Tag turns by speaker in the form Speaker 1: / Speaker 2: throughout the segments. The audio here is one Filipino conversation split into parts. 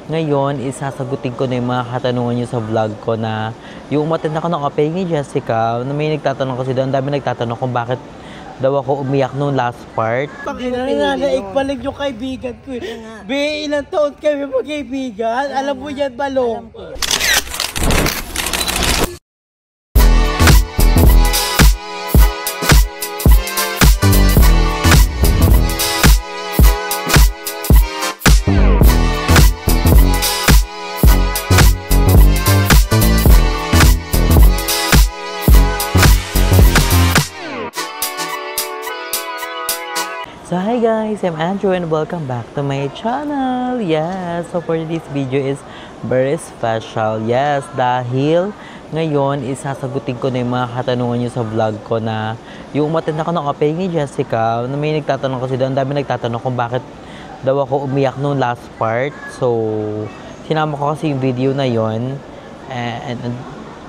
Speaker 1: Ngayon, isasagutin ko na yung mga katanungan nyo sa vlog ko na yung umattend ako ng opening ni Jessica, na may nagtatanong kasi doon, ang dami nagtatanong kung bakit daw ako umiyak nung last part.
Speaker 2: Naik balik yung kaibigan ko. Be, ilang taon kami magkaibigan? Alam mo yan, Balong?
Speaker 1: So hi guys, I'm Andrew and welcome back to my channel. Yes, so for this video is very special. Yes, dahil ngayon isasagutin ko na yung mga katanungan nyo sa vlog ko na yung umattend ako ng opening ni Jessica, na may nagtatanong kasi doon, ang dami nagtatanong kung bakit daw ako umiyak nung last part. So, sinama ko kasi yung video na yon and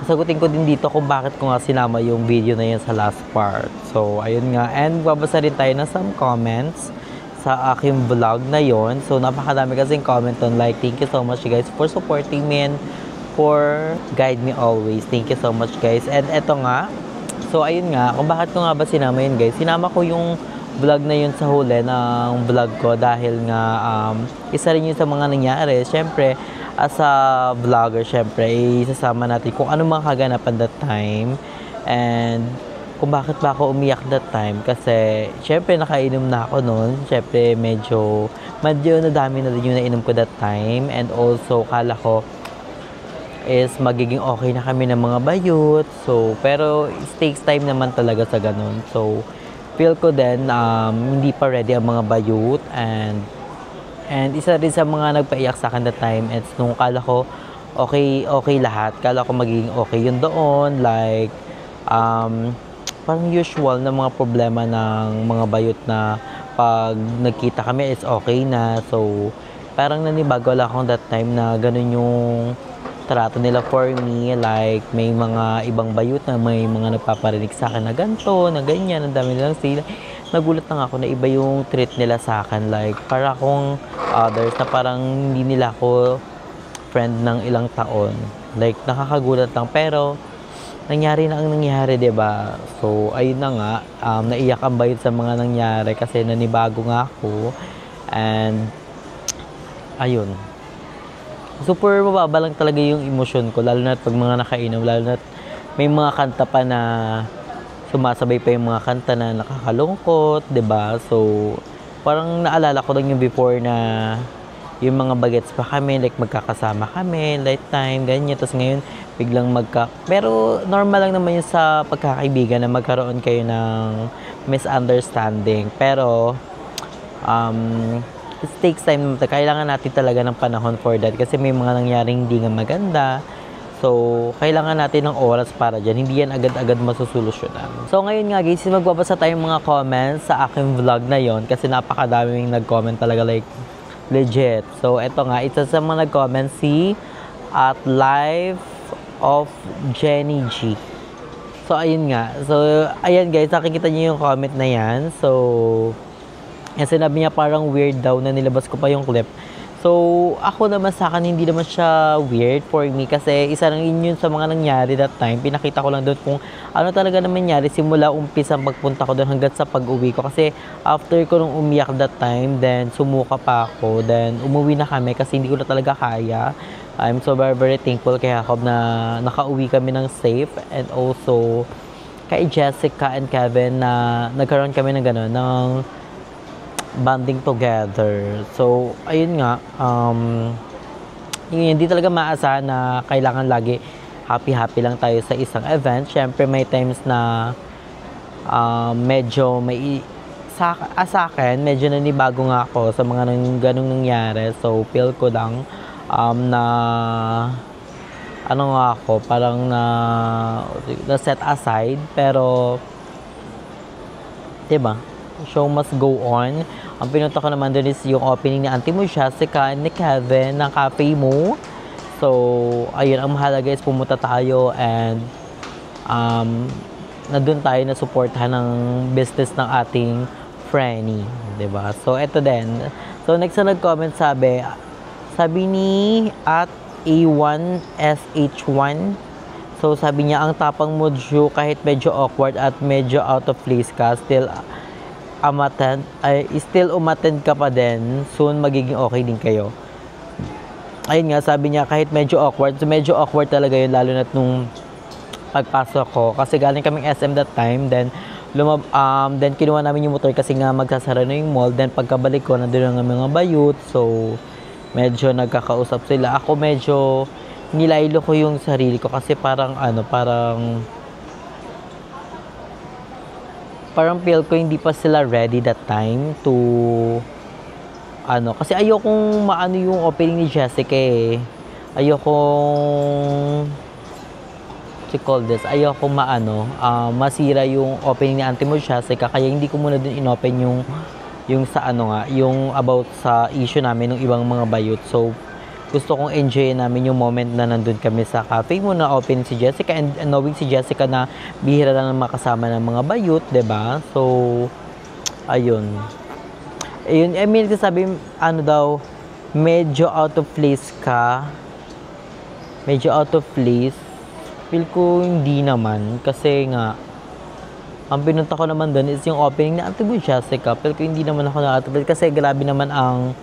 Speaker 1: sagutin ko din dito kung bakit ko nga sinama yung video na yun sa last part. So, ayun nga. And babasa rin tayo ng some comments sa aking vlog na yon. So, napakadami kasing comment on. Like, thank you so much guys for supporting me and for guide me always. Thank you so much guys. And eto nga. So, ayun nga. Kung bakit ko nga ba sinama yun guys. Sinama ko yung vlog na yun sa huli ng vlog ko dahil nga isa rin yun sa mga nangyari. Siyempre, as a vlogger, syempre, isasama natin kung ano mga kaganapan that time and kung bakit ba ako umiyak that time kasi syempre nakainom na ako noon. Syempre medyo nadami na din yung nainom ko that time and also kala ko is magiging okay na kami ng mga bayot. So, pero it takes time naman talaga sa ganun. So, feel ko din hindi pa ready ang mga bayot and isa rin sa mga nagpaiyak sa akin that time, it's nung kala ko okay lahat. Kala ko magiging okay yun doon. Like, parang usual na mga problema ng mga bayot na pag nagkita kami, it's okay na. So, parang nanibago lang ako that time na ganun yung trato nila for me. Like, may mga ibang bayot na may mga nagpaparinig sa akin na ganito, na ganyan, ang dami nilang sila. Nagulat lang ako na iba yung treat nila sa akin. Like, para akong others na parang hindi nila ako friend ng ilang taon. Like, nakakagulat lang. Pero, nangyari na ang nangyari, diba? So, ayun na nga. Naiyak ang bayot sa mga nangyari kasi nanibago nga ako. And, ayun. Super mababa lang talaga yung emosyon ko. Lalo na pag mga nakainom. Lalo na may mga kanta pa na sumasabay pa yung mga kanta na nakakalungkot, 'di ba? So, parang naalala ko lang yung before na yung mga bagets pa kami, like magkakasama kami, lifetime, ganyan. Tapos ngayon, biglang Pero normal lang naman yun sa pagkakaibigan na magkaroon kayo ng misunderstanding. Pero, it takes time. Kailangan natin talaga ng panahon for that kasi may mga nangyaring hindi nga maganda. So, kailangan natin ng oras para dyan. Hindi yan agad-agad masusolusyonan. So, ngayon nga guys, magbabasa tayong mga comments sa aking vlog na yon kasi napakadaming nag-comment talaga, like, legit. So, eto nga, isa sa mga nag-comment si at Life of Jenny G. So, ayun nga. So, ayan guys, nakikita niyo yung comment na yan. So, sinabi niya parang weird daw na nilabas ko pa yung clip. So, ako naman sa akin, hindi naman siya weird for me kasi isa lang yun sa mga nangyari that time. Pinakita ko lang doon kung ano talaga naman nangyari simula umpisa pagpunta ko doon hanggang sa pag-uwi ko. Kasi after ko nung umiyak that time, then sumuka pa ako. Then umuwi na kami kasi hindi ko na talaga kaya. I'm so very, very thankful kay Jacob na nakauwi kami ng safe. And also kay Jessica and Kevin na nagkaroon kami ng gano'n, ng bonding together. So, ayun nga, hindi talaga maasahan na kailangan lagi happy-happy lang tayo sa isang event. Siyempre, may times na medyo sa akin, medyo nanibago nga ako sa mga ganong nangyari. So, feel ko lang na ano nga ako, parang na set aside. Pero, diba? Show must go on. Ang pinunta ko naman doon is yung opening ni Auntie mo, Jessica, and ni Kevin ng cafe mo. So, ayun, ang mahalaga is pumunta tayo and na doon tayo na supportahan ng business ng ating Franny, 'di ba? So, eto din. So, next na nag-comment, sabi Sabi ni at A1SH1, so sabi niya, ang tapang mo, Ju, kahit medyo awkward at medyo out of place ka, still umattend ka pa din, soon magiging okay din kayo. Ayun nga, sabi niya, kahit medyo awkward, so medyo awkward talaga yun, lalo na nung pagpasok ko, kasi galing kaming SM that time, then kinuha namin yung motor kasi nga magsasara na yung mall, then pagkabalik ko, nandun ang mga bayut, so medyo nagkakausap sila. Ako medyo nilaylo ko yung sarili ko kasi parang feel ko hindi pa sila ready that time to kasi ayokong maano yung opening ni Jessica eh. Ayokong masira yung opening ni Auntie mo Jessica, kaya hindi ko muna din inopen yung sa yung about sa issue namin ng ibang mga bayot. So gusto kong enjoy namin yung moment na nandun kami sa cafe mo na open si Jessica, and knowing si Jessica na bihira lang makasama ng mga bayot, 'di ba? So ayun, I mean, sabi medyo out of place ka, medyo out of place. Feel ko hindi naman, kasi nga ang pinunta ko naman doon is yung opening na Auntie mo Jessica. Pero hindi naman ako nakatapos kasi grabe naman ang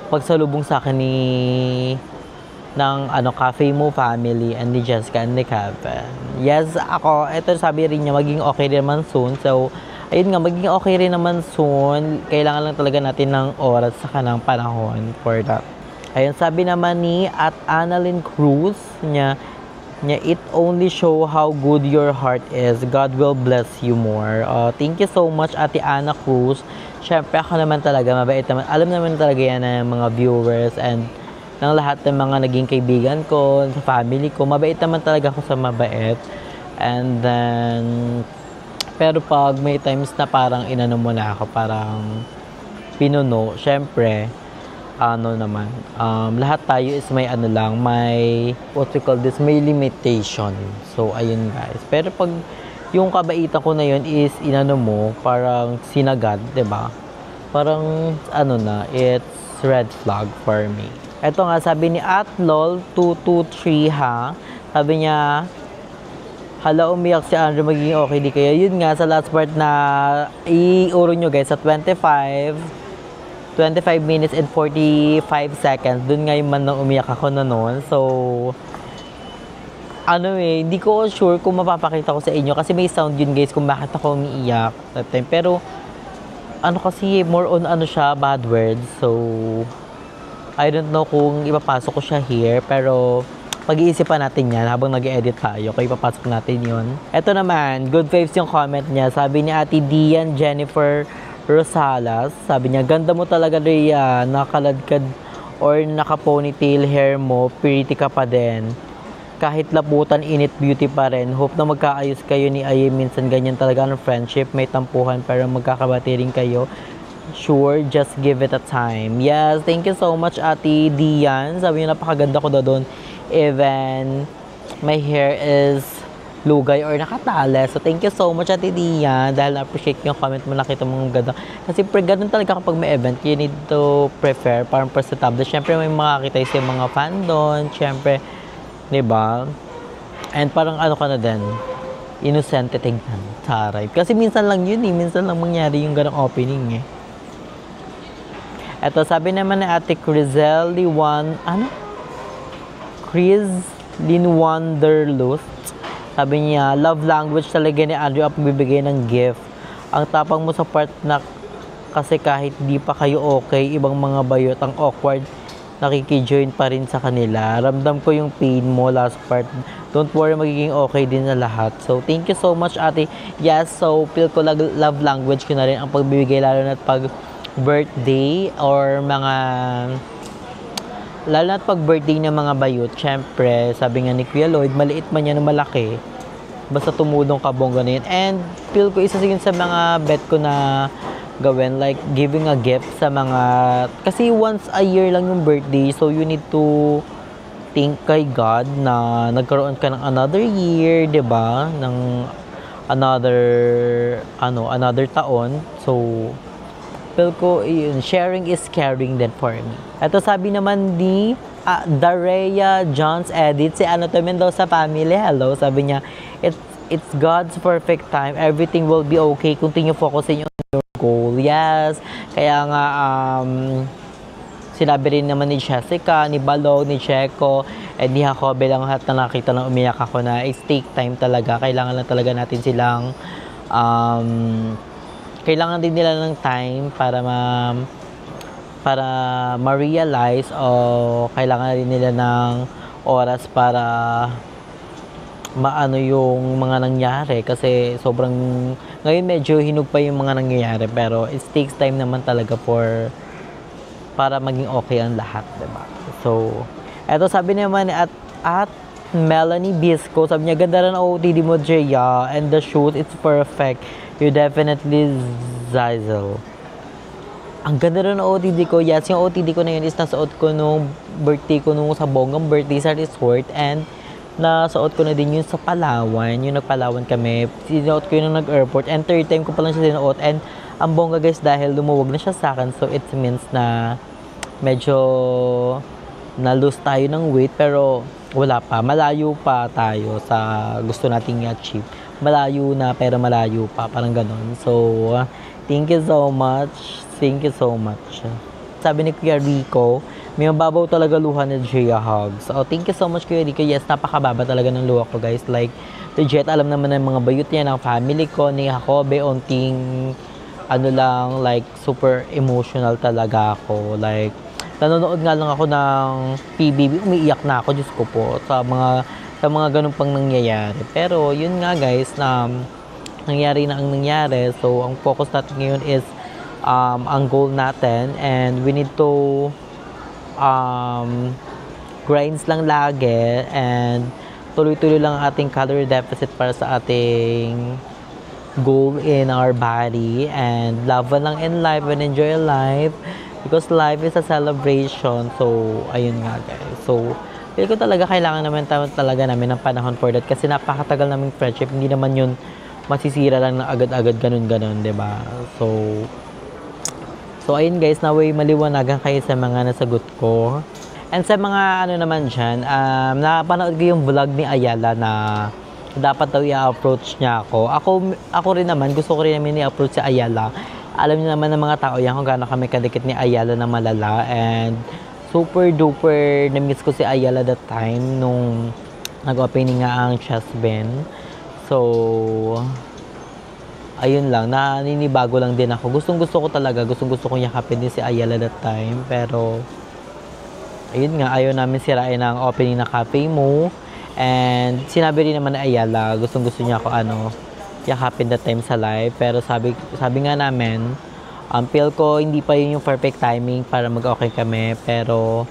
Speaker 1: pagsalubong sa akin ng Cafe Mo family and ni Jessica and ni Kevin. Yes, ito sabi rin niya, maging okay rin naman soon. So, ayun nga, maging okay rin naman soon. Kailangan lang talaga natin ng oras sa kanang panahon for that. Ayun, sabi naman ni at Annalyn Cruz niya, it only show how good your heart is. God will bless you more. Thank you so much, Ate Ana Cruz. Siyempre, ako naman talaga, mabait naman. Alam naman talaga yan ng mga viewers and ng lahat ng mga naging kaibigan ko, sa family ko. Mabait naman talaga ako sa mabait. And then, pero pag may times na parang inano mo na ako, parang pinuno, siyempre, lahat tayo is may may may limitation. So ayun guys, pero pag yung kabaitan ko na yun is parang sinagad, 'di ba? Parang it's red flag for me. Ito nga, sabi ni @lol223 ha, sabi niya, hala, umiyak si Andrew, magiging okay di kaya. Yun nga, sa last part na iuro nyo guys, sa 25 minutes and 45 seconds, dun nga yung nang umiyak ako na noon. So, hindi ko sure kung mapapakita ko sa inyo kasi may sound yun guys kung bakit ako umiiyak that time. Pero, kasi, more on siya, bad words. So, I don't know kung ipapasok ko siya here, pero pag-iisipan natin yan habang nag-edit tayo, kaya ipapasok natin yun. Ito naman, good vibes yung comment niya. Sabi ni Ate Dian Jennifer Rosales, sabi niya, ganda mo talaga, Rhea, nakaladkad or naka-ponytail hair mo, pretty ka pa din. Kahit laputan, init beauty pa rin. Hope na magkaayos kayo ni Aye. Minsan ganyan talaga ang friendship, may tampuhan pero magkakabati rin kayo. Sure, just give it a time. Yes, thank you so much, Ate Dian. Sabi niya, napakaganda ko doon. Even my hair is lugay or nakatali. So, thank you so much, Ate Dian, dahil na-appreciate yung comment mo, nakita mong ganda. Kasi ganun talaga kapag may event, you need to prefer, parang presentable. Siyempre, may makakita yung mga fan doon. Siyempre, diba? And parang ka na din, innocente tignan. Taray. Kasi minsan lang yun minsan lang mangyari yung ganang opening Eto, sabi naman na Ate Crislin Wanderlust. Sabi niya, love language talaga ni Andrew ang bibigay ng gift. Ang tapang mo sa part na kasi kahit di pa kayo okay, ibang mga bayot ang awkward, nakikijoin pa rin sa kanila. Ramdam ko yung pain mo last part. Don't worry, magiging okay din na lahat. So, thank you so much, Ate. Yes, so feel ko love language ko na rin ang pagbibigay, lalo na pag birthday or lalo na pag birthday ng mga bayot. Syempre, sabi nga ni Kuya Lloyd, maliit man yan o malaki, basta tumulong ka, bongga na yun. And feel ko isa yun sa mga bet ko na gawin, like giving a gift sa mga, kasi once a year lang yung birthday, so you need to thank kay God na nagkaroon ka ng another year, 'di ba? Ng another taon. So feel ko, yun, sharing is caring din for me. Ito sabi naman ni Darea John's Edit, si Anoto Mendoza family, hello, sabi niya, it's God's perfect time, everything will be okay, continue focusing on your goal. Yes, kaya nga, sinabi rin naman ni Jessica, ni Balog, ni Checo, and ni Jacobe lang lahat na nakita na umiyak ako na it's take time talaga. Kailangan lang talaga natin silang, kailangan din nila ng time para ma-realize o kailangan din nila ng oras para maano yung mga nangyari. Kasi sobrang, ngayon medyo hinug pa yung mga nangyayari pero it takes time naman talaga para maging okay ang lahat, diba? So, eto sabi naman at Melanie Bisco, sabi niya, ganda rin ang OOTD mo, Jaya, and the shoot, it's perfect. You definitely Zazel. Ang ganda rin ang OOTD ko. Yes, yung OOTD ko na yun is nasuot ko nung birthday ko nung sa Bonggang birthday sa resort, and nasuot ko na din yun sa Palawan. Yung nagpalawan kami, sinuot ko yun nung nag-airport, and third time ko pa lang siya sinuot, and ang bongga guys dahil lumuwag na siya sa akin, so it means na medyo na-lose tayo ng weight, pero wala pa, malayo pa tayo sa gusto nating i-achieve. Malayo na pero malayo pa, parang ganun. So, thank you so much. Thank you so much. Sabi ni Kuya Rico, may mababaw talaga luha ni Jaya Hugs. So, thank you so much Kuya Rico. Yes, napakababa talaga ng luha ko guys. Like, legit, alam naman ng mga bayot niya ng family ko, ni Jacobe, onting ano lang, like, super emotional talaga ako. Like, nanonood nga lang ako ng PBB, umiiyak na ako, Diyos ko po, sa mga ganun pang nangyayari. Pero, yun nga guys, na nangyari na ang nangyari. So, ang focus natin ngayon is ang goal natin, and we need to grinds lang lagi, and tuloy-tuloy lang ang ating calorie deficit para sa ating goal in our body, and love lang in life and enjoy life because life is a celebration. So ayun nga guys, so feel ko talaga kailangan naman talaga namin ng panahon for that kasi napakatagal naming friendship, hindi naman yun masisira lang na agad-agad ganun-ganun, diba? So ayun guys, naway maliwanagan kayo sa mga nasagot ko. And sa mga ano naman dyan, napanood ko yung vlog ni Ayala na dapat daw i-approach niya ako. Ako rin naman, gusto ko rin namin i-approach si Ayala. Alam niyo naman ng mga tao yan kung gaano kami kadikit ni Ayala na malala. And super duper na-miss ko si Ayala that time nung nag-opening nga ang Chess Ben. So, ayun lang, naninibago lang din ako. Gustong-gusto ko talaga, gustong-gusto kong yakapin din si Ayala that time. Pero, ayun nga, ayaw namin sirain ang opening na cafe mo. And sinabi rin naman ni Ayala, gustong-gusto niya ako yakapin that time sa live. Pero sabi nga namin, feel ko hindi pa yun yung perfect timing para mag-okay kami. Pero,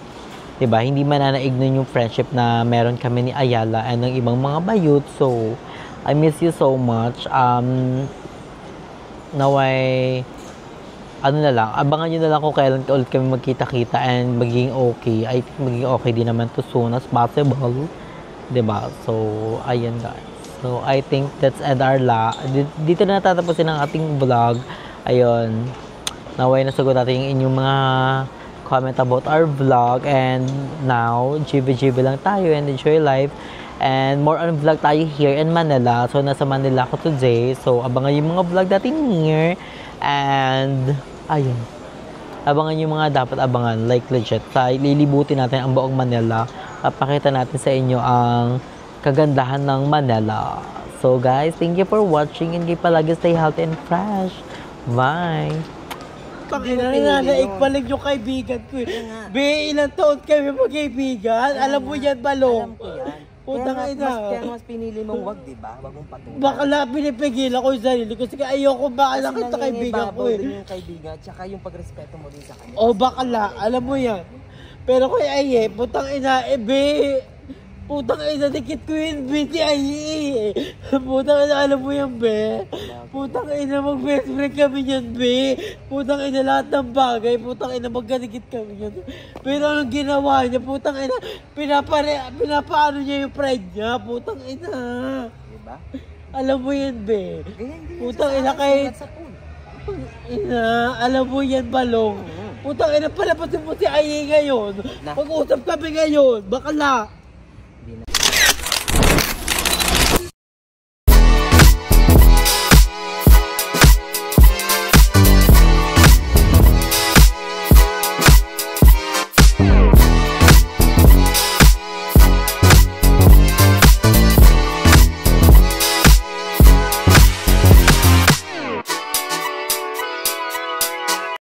Speaker 1: diba, hindi mananaig nun yung friendship na meron kami ni Ayala and ng ibang mga bayut. So, I miss you so much. Naway, ano na lang, abangan nyo na lang kung kailan ulit kami magkita-kita and magiging okay. I think magiging okay din naman to soon as possible. Diba? So, ayan guys. So, I think that's end our dito na natatapusin ang ating vlog. Ayun. Naway nasagot natin yung inyong mga comment about our vlog. And now, GB lang tayo and enjoy life. And more on vlog tayo here in Manila. So, nasa Manila ako today. So, abangan yung mga vlog natin here. And, ayun. Abangan yung mga dapat abangan. Like, legit. Lilibutin natin ang buong Manila. Papakita natin sa inyo ang kagandahan ng Manila. So, guys, thank you for watching. And palagi stay healthy and fresh. Bye!
Speaker 2: Nananaig palig yung kaibigan ko. Be, ilang taon kami magkaibigan. Alam mo yan, Balong.
Speaker 3: Alam ko yan.
Speaker 2: Putang ina.
Speaker 3: Kaya mas pinili mong wag, di ba? Wag mong patuloy.
Speaker 2: Bakla, pinipigilan ko yung sarili ko. Sige, ayoko bakla kita kaibigan ko eh.
Speaker 3: Din yung kaibigan, tsaka yung pagrespeto mo din sa kanya.
Speaker 2: O bakla, alam mo yan. Pero kay Aye, putang ina, be. Putang ina, dikit ko yun, be, si Aye. Putang ina, alam mo yan, be. Putang ina, mag-best friend kami yan, be. Putang ina, lahat ng bagay. Putang ina, magkadikit kami yan. Pero anong ginawa niya, putang ina, pinapaano niya yung pride niya. Putang ina.
Speaker 3: Diba?
Speaker 2: Alam mo yan, be.
Speaker 3: Ganyan din
Speaker 2: Putang
Speaker 3: sa
Speaker 2: ina,
Speaker 3: akin,
Speaker 2: kahit...
Speaker 3: sa pool.
Speaker 2: Ina, alam mo yan, Balong. Putang ina, palabasin mo si Aye ngayon. Pag-usap kami ngayon, bakala.